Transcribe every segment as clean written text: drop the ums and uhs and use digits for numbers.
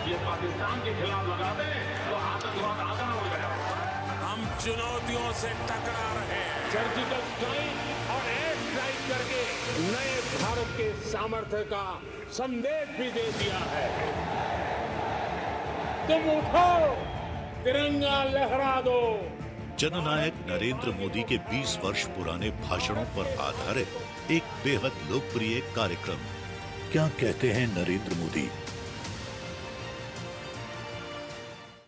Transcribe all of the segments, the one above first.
ये पाकिस्तान के खिलाफ लगाते हैं तो आतंकवाद आगे न बढ़ गया। हम चुनौतियों से टकरा रहे हैं। सर्जिकल स्ट्राइक और एयर स्ट्राइक करके नए भारत के सामर्थ्य का संदेश भी दे दिया है। तुम उठो, तिरंगा लहरा दो। जननायक नरेंद्र मोदी के 20 वर्ष पुराने भाषणों पर आधारित एक बेहद लोकप्रिय कार्यक्रम क्या कहते हैं नरेंद्र मोदी।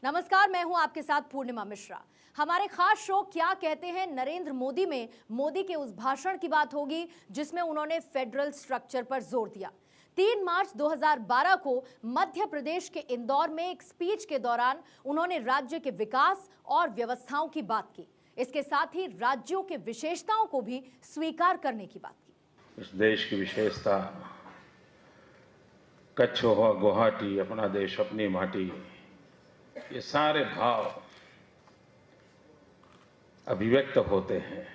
नमस्कार, मैं हूं आपके साथ पूर्णिमा मिश्रा। हमारे खास शो क्या कहते हैं नरेंद्र मोदी में मोदी के उस भाषण की बात होगी जिसमें उन्होंने फेडरल स्ट्रक्चर पर जोर दिया। 3 मार्च 2012 को मध्य प्रदेश के इंदौर में एक स्पीच के दौरान उन्होंने राज्य के विकास और व्यवस्थाओं की बात की। इसके साथ ही राज्यों के विशेषताओं को भी स्वीकार करने की बात की। इस देश की विशेषता, कच्छ हो गुवाहाटी, अपना देश अपनी माटी, ये सारे भाव अभिव्यक्त होते हैं।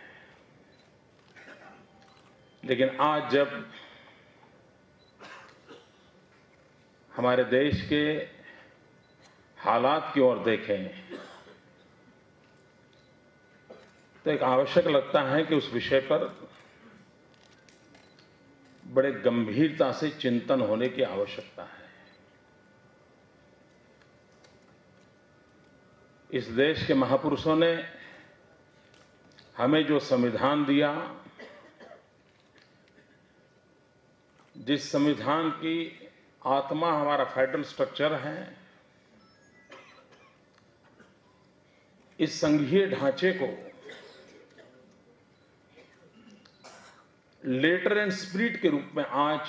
लेकिन आज जब हमारे देश के हालात की ओर देखें तो एक आवश्यक लगता है कि उस विषय पर बड़े गंभीरता से चिंतन होने की आवश्यकता है। इस देश के महापुरुषों ने हमें जो संविधान दिया, जिस संविधान की आत्मा हमारा फेडरल स्ट्रक्चर है, इस संघीय ढांचे को लेटर एंड स्पिरिट के रूप में आज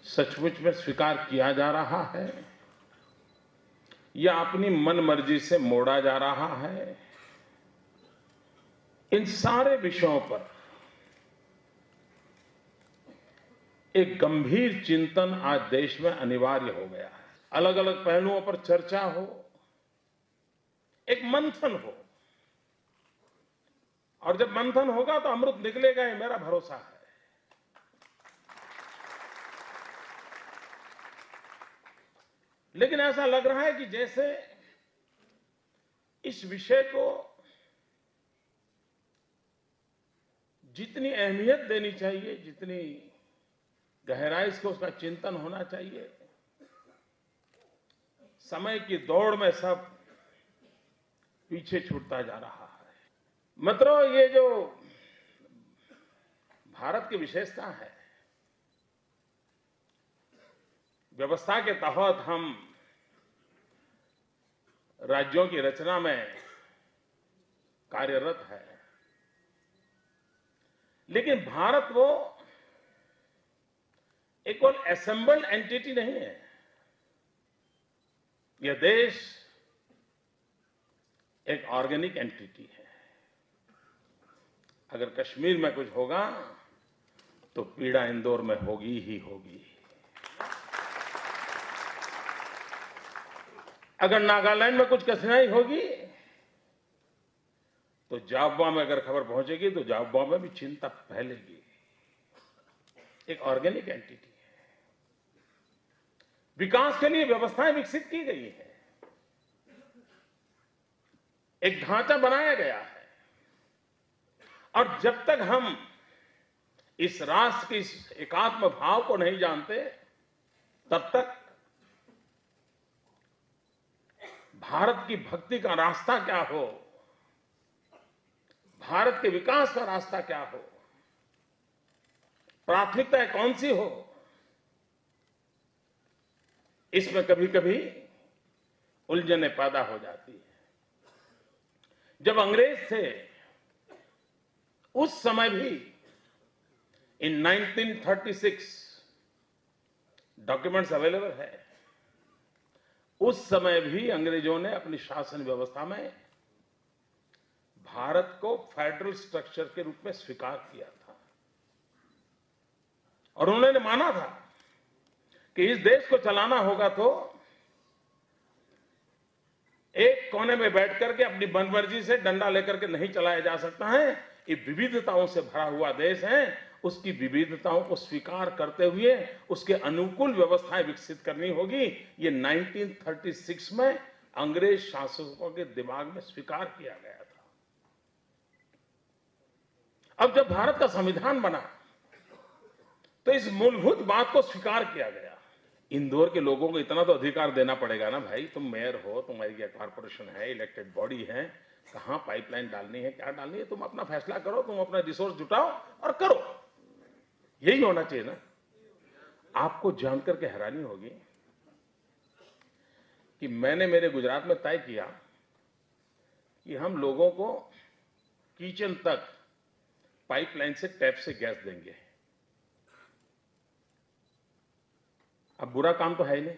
सचमुच में स्वीकार किया जा रहा है या अपनी मनमर्जी से मोड़ा जा रहा है। इन सारे विषयों पर एक गंभीर चिंतन आज देश में अनिवार्य हो गया है। अलग अलग पहलुओं पर चर्चा हो, एक मंथन हो, और जब मंथन होगा तो अमृत निकलेगा, ये मेरा भरोसा है। लेकिन ऐसा लग रहा है कि जैसे इस विषय को जितनी अहमियत देनी चाहिए, जितनी गहराई से उसका चिंतन होना चाहिए, समय की दौड़ में सब पीछे छूटता जा रहा है। मित्रों, ये जो भारत की विशेषता है, व्यवस्था के तहत हम राज्यों की रचना में कार्यरत है, लेकिन भारत वो एक और असेंबल्ड एंटिटी नहीं है। यह देश एक ऑर्गेनिक एंटिटी है। अगर कश्मीर में कुछ होगा तो पीड़ा इंदौर में होगी ही होगी। अगर नागालैंड में कुछ कठिनाई होगी तो जाब्वा में अगर खबर पहुंचेगी तो जाब्वा में भी चिंता फैलेगी। एक ऑर्गेनिक एंटिटी है। विकास के लिए व्यवस्थाएं विकसित की गई है, एक ढांचा बनाया गया है, और जब तक हम इस राष्ट्र के इस एकात्म भाव को नहीं जानते तब तक भारत की भक्ति का रास्ता क्या हो, भारत के विकास का रास्ता क्या हो, प्राथमिकताएं कौन सी हो, इसमें कभी कभी उलझने पैदा हो जाती है। जब अंग्रेज थे उस समय भी इन 1936 डॉक्यूमेंट्स अवेलेबल है, उस समय भी अंग्रेजों ने अपनी शासन व्यवस्था में भारत को फेडरल स्ट्रक्चर के रूप में स्वीकार किया था, और उन्होंने माना था कि इस देश को चलाना होगा तो एक कोने में बैठ करके अपनी मनमर्जी से डंडा लेकर के नहीं चलाया जा सकता है। ये विविधताओं से भरा हुआ देश है उसकी विविधताओं को स्वीकार करते हुए उसके अनुकूल व्यवस्थाएं विकसित करनी होगी। ये 1936 में अंग्रेज शासकों के दिमाग में स्वीकार किया गया था। अब जब भारत का संविधान बना तो इस मूलभूत बात को स्वीकार किया गया। इंदौर के लोगों को इतना तो अधिकार देना पड़ेगा ना भाई, तुम मेयर हो, तुम्हारी कॉर्पोरेशन है, इलेक्टेड बॉडी है, कहां पाइपलाइन डालनी है, क्या डालनी है, तुम अपना फैसला करो, तुम अपना रिसोर्स जुटाओ और करो। यही होना चाहिए ना। आपको जानकर के हैरानी होगी कि मैंने मेरे गुजरात में तय किया कि हम लोगों को किचन तक पाइपलाइन से टैप से गैस देंगे। अब बुरा काम तो है ही नहीं,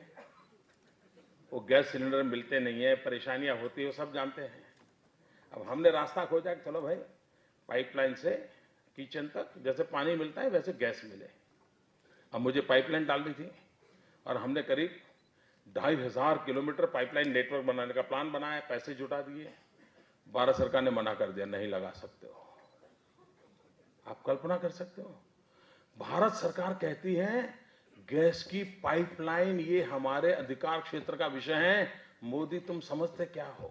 वो गैस सिलेंडर मिलते नहीं है, परेशानियां होती है, वो सब जानते हैं। अब हमने रास्ता खोजा कि चलो भाई पाइपलाइन से किचन तक जैसे पानी मिलता है वैसे गैस मिले। अब मुझे पाइपलाइन डालनी थी और हमने करीब 2500 किलोमीटर पाइपलाइन नेटवर्क बनाने का प्लान बनाया, पैसे जुटा दिए। भारत सरकार ने मना कर दिया, नहीं लगा सकते हो। आप कल्पना कर सकते हो, भारत सरकार कहती है गैस की पाइपलाइन ये हमारे अधिकार क्षेत्र का विषय है। मोदी तुम समझते क्या हो?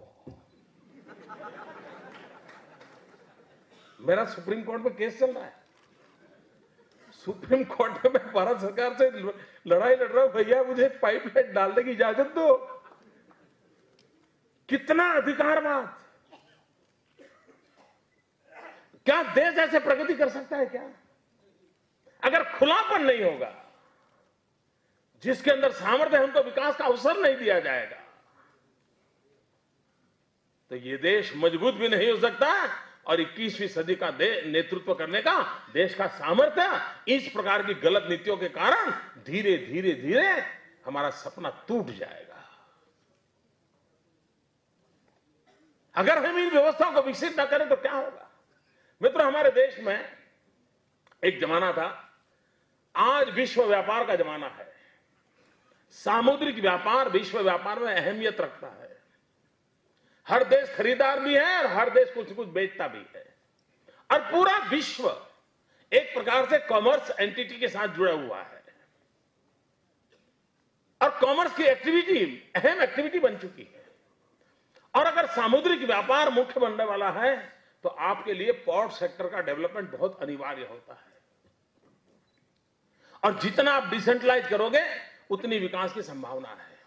मेरा सुप्रीम कोर्ट में केस चल रहा है। सुप्रीम कोर्ट में मैं भारत सरकार से लड़ाई लड़ रहा हूं, भैया मुझे पाइपलाइन डालने की इजाजत दो। कितना अधिकारवाद! क्या देश ऐसे प्रगति कर सकता है क्या? अगर खुलापन नहीं होगा, जिसके अंदर सामर्थ्य है, उनको विकास का अवसर नहीं दिया जाएगा, तो ये देश मजबूत भी नहीं हो सकता। और 21वीं सदी का नेतृत्व करने का देश का सामर्थ्य इस प्रकार की गलत नीतियों के कारण धीरे धीरे धीरे हमारा सपना टूट जाएगा। अगर हम इन व्यवस्थाओं को विकसित न करें तो क्या होगा? मित्रों, हमारे देश में एक जमाना था, आज विश्व व्यापार का जमाना है। सामुद्रिक व्यापार विश्व व्यापार में अहमियत रखता है। हर देश खरीदार भी है और हर देश कुछ कुछ बेचता भी है, और पूरा विश्व एक प्रकार से कॉमर्स एंटिटी के साथ जुड़ा हुआ है। और कॉमर्स की एक्टिविटी अहम एक्टिविटी बन चुकी है। और अगर सामुद्रिक व्यापार मुख्य बनने वाला है तो आपके लिए पोर्ट सेक्टर का डेवलपमेंट बहुत अनिवार्य होता है। और जितना आप डिसेंट्रलाइज करोगे उतनी विकास की संभावना है।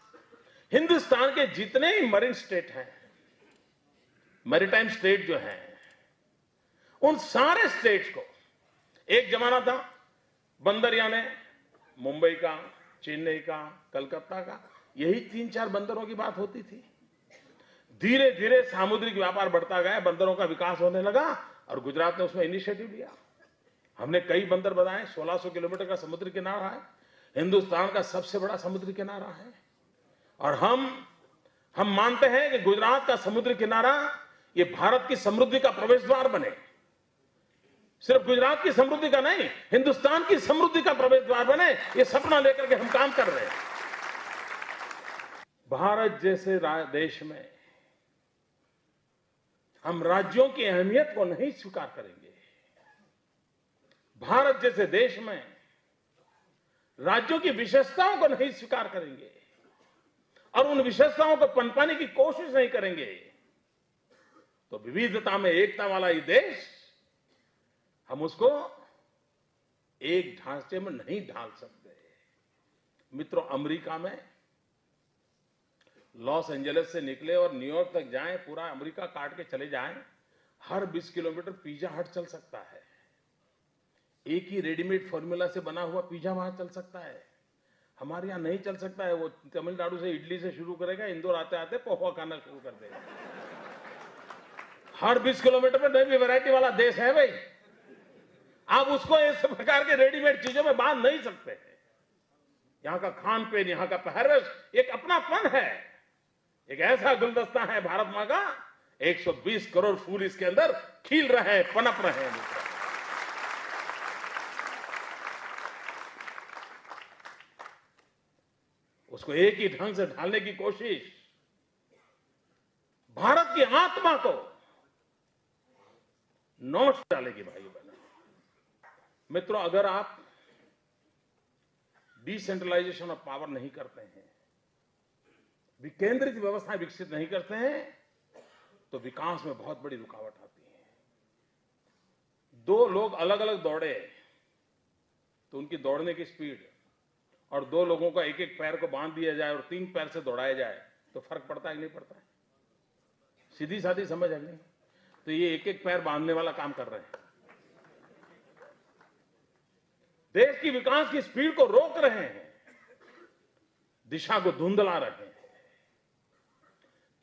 हिंदुस्तान के जितने ही मरीन स्टेट हैं, मैरीटाइम स्टेट जो हैं, उन सारे स्टेट्स को एक जमाना था बंदर यानी मुंबई का, चेन्नई का, कलकत्ता का, यही 3-4 बंदरों की बात होती थी। धीरे धीरे सामुद्रिक व्यापार बढ़ता गया, बंदरों का विकास होने लगा और गुजरात ने उसमें इनिशिएटिव लिया। हमने कई बंदर बनाए, 1600 किलोमीटर का समुद्र किनारा है, हिंदुस्तान का सबसे बड़ा समुद्र किनारा है। और हम मानते हैं कि गुजरात का समुद्र किनारा ये भारत की समृद्धि का प्रवेश द्वार बने। सिर्फ गुजरात की समृद्धि का नहीं, हिंदुस्तान की समृद्धि का प्रवेश द्वार बने, ये सपना लेकर के हम काम कर रहे हैं। भारत जैसे देश में हम राज्यों की अहमियत को नहीं स्वीकार करेंगे। भारत जैसे देश में राज्यों की विशेषताओं को नहीं स्वीकार करेंगे और उन विशेषताओं को पनपाने की कोशिश नहीं करेंगे तो विविधता में एकता वाला ये देश, हम उसको एक ढांचे में नहीं ढाल सकते। मित्रों, अमेरिका में लॉस एंजलिस से निकले और न्यूयॉर्क तक जाएं, पूरा अमेरिका काट के चले जाएं, हर 20 किलोमीटर पिज्जा हट चल सकता है। एक ही रेडीमेड फॉर्मूला से बना हुआ पिज्जा वहां चल सकता है। हमारे यहां नहीं चल सकता है। वो तमिलनाडु से इडली से शुरू करेगा, इंदौर आते आते पोहा खाना शुरू कर देगा। हर 20 किलोमीटर में नई भी वैरायटी वाला देश है भाई। आप उसको इस प्रकार के रेडीमेड चीजों में बांध नहीं सकते। यहां का खान पीन, यहां का पहरवेश एक अपनापन है, एक ऐसा गुलदस्ता है भारत मां का। 120 करोड़ फूल इसके अंदर खिल रहे हैं, पनप रहे हैं। उसको एक ही ढंग से ढालने की कोशिश भारत की आत्मा को नोच डालेगी भाई बहनों। मित्रों, अगर आप डिसेंट्रलाइजेशन ऑफ पावर नहीं करते हैं, विकेंद्रित व्यवस्थाएं विकसित नहीं करते हैं, तो विकास में बहुत बड़ी रुकावट आती है। दो लोग अलग अलग दौड़े तो उनकी दौड़ने की स्पीड और दो लोगों का एक एक पैर को बांध दिया जाए और 3 पैर से दौड़ाया जाए तो फर्क पड़ता है कि नहीं पड़ता है? सीधी साधी समझ है नहीं? तो ये एक एक पैर बांधने वाला काम कर रहे हैं, देश की विकास की स्पीड को रोक रहे हैं, दिशा को धुंधला रहे हैं।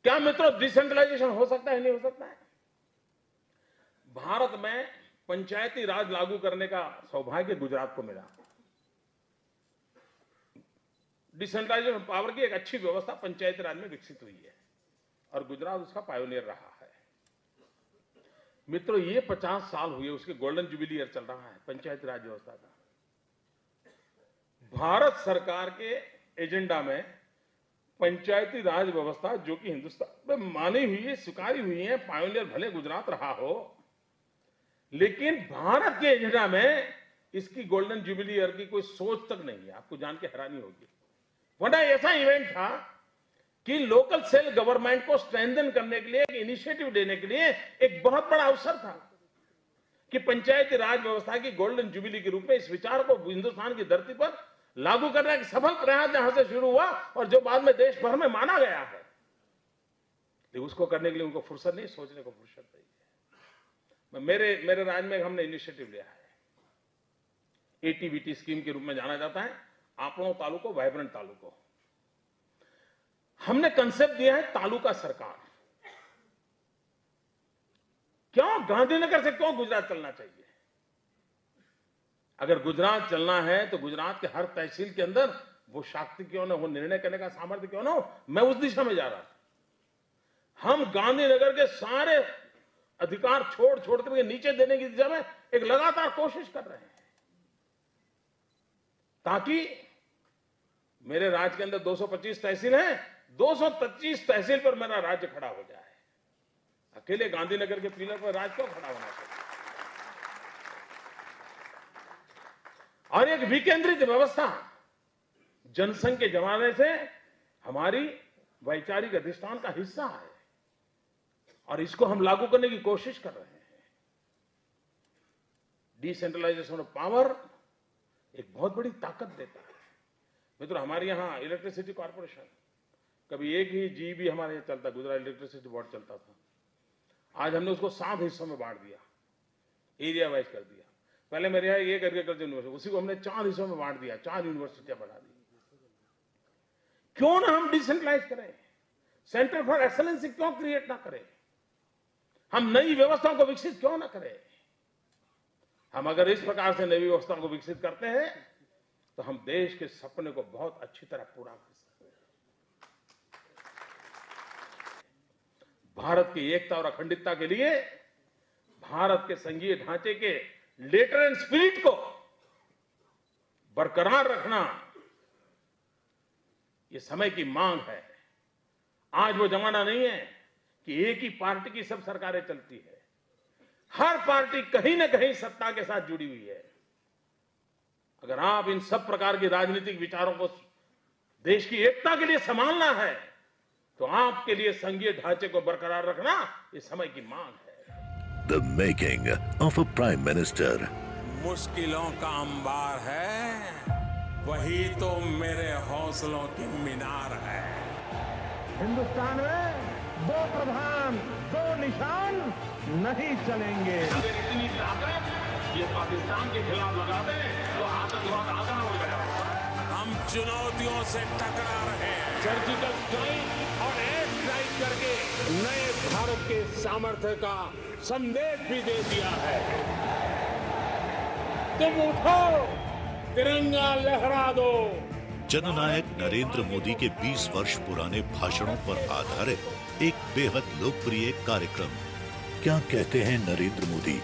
क्या मित्रों डिसेंट्रलाइजेशन हो सकता है, नहीं हो सकता है? भारत में पंचायती राज लागू करने का सौभाग्य गुजरात को मिला। डिसेंट्रलाइजेशन पावर की एक अच्छी व्यवस्था पंचायती राज में विकसित हुई है और गुजरात उसका पायोनियर रहा है। मित्रों, ये 50 साल हुए, उसके गोल्डन जुबिली ईयर चल रहा है पंचायती राज व्यवस्था का। भारत सरकार के एजेंडा में पंचायती राज व्यवस्था, जो कि हिंदुस्तान में मानी हुई है, स्वीकारी हुई है, पायोनियर भले गुजरात रहा हो, लेकिन भारत के एजेंडा में इसकी गोल्डन जुबिली ईयर की कोई सोच तक नहीं है। आपको जान के हैरानी होगी। वरना ऐसा इवेंट था कि लोकल सेल्फ गवर्नमेंट को स्ट्रेंथन करने के लिए, एक इनिशिएटिव देने के लिए एक बहुत बड़ा अवसर था कि पंचायती राज व्यवस्था की गोल्डन जुबिली के रूप में इस विचार को हिंदुस्तान की धरती पर लागू करने का सफल प्रयास जहां से शुरू हुआ और जो बाद में देश भर में माना गया है, लेकिन उसको करने के लिए उनको फुर्सत नहीं, सोचने को फुर्सत नहीं है। मेरे राज्य में हमने इनिशिएटिव लिया है, एटीवीटी स्कीम के रूप में जाना जाता है, आपनों तालुको वाइब्रेंट तालुको। हमने कंसेप्ट दिया है तालुका सरकार। क्यों गांधीनगर से क्यों गुजरात चलना चाहिए? अगर गुजरात चलना है तो गुजरात के हर तहसील के अंदर वो शक्ति क्यों ना हो, निर्णय करने का सामर्थ्य क्यों ना हो? मैं उस दिशा में जा रहा था। हम गांधीनगर के सारे अधिकार छोड़ करके नीचे देने की दिशा में एक लगातार कोशिश कर रहे हैं, ताकि मेरे राज्य के अंदर 225 तहसील हैं, 225 तहसील पर मेरा राज्य खड़ा हो जाए। अकेले गांधीनगर के पिलर पर राज्य क्यों खड़ा होना चाहिए? और एक विकेंद्रित व्यवस्था जनसंघ के जमाने से हमारी वैचारिक अधिष्ठान का हिस्सा है और इसको हम लागू करने की कोशिश कर रहे हैं। डिसेंट्रलाइजेशन ऑफ पावर एक बहुत बड़ी ताकत देता है। मित्रों, हमारे यहां इलेक्ट्रिसिटी कॉर्पोरेशन, कभी एक ही जीबी हमारे यहां चलता, गुजरात इलेक्ट्रिसिटी बोर्ड चलता था। आज हमने उसको 7 हिस्सों में बांट दिया, एरिया वाइज कर दिया। पहले मेरे यहाँ एक एग्रीकल्चर यूनिवर्सिटी, उसी को हमने 4 हिस्सों में बांट दिया, 4 यूनिवर्सिटियां बढ़ा दी। क्यों ना हम डिसेंट्रलाइज करें? सेंटर फॉर एक्सलेंसी क्यों क्रिएट ना करें? हम नई व्यवस्थाओं को विकसित क्यों ना करें? हम अगर इस प्रकार से नई व्यवस्थाओं को विकसित करते हैं तो हम देश के सपने को बहुत अच्छी तरह पूरा कर सकते हैं। भारत की एकता और अखंडता के लिए भारत के संघीय ढांचे के लेटर एंड स्पिरिट को बरकरार रखना ये समय की मांग है। आज वो जमाना नहीं है कि एक ही पार्टी की सब सरकारें चलती है। हर पार्टी कहीं ना कहीं सत्ता के साथ जुड़ी हुई है। अगर आप इन सब प्रकार के राजनीतिक विचारों को देश की एकता के लिए संभालना है तो आपके लिए संघीय ढांचे को बरकरार रखना ये समय की मांग है। The making of a prime minister. मुश्किलों का अंबार है, वही तो मेरे हौसलों की मीनार है। हिंदुस्तान में 2 प्रधान 2 निशान नहीं चलेंगे। अगर इतनी ताकत ये पाकिस्तान के खिलाफ लगा दे तो आतंकवाद आधा हो जाएगा। हम चुनौतियों से टकरा रहे हैं। सर्जिकल स्ट्राइक और एयर स्ट्राइक करके नए भारत के सामर्थ्य का संदेश भी दे दिया है। तुम उठो, तिरंगा लहरा दो। जननायक नरेंद्र मोदी के 20 वर्ष पुराने भाषणों पर आधारित एक बेहद लोकप्रिय कार्यक्रम क्या कहते हैं नरेंद्र मोदी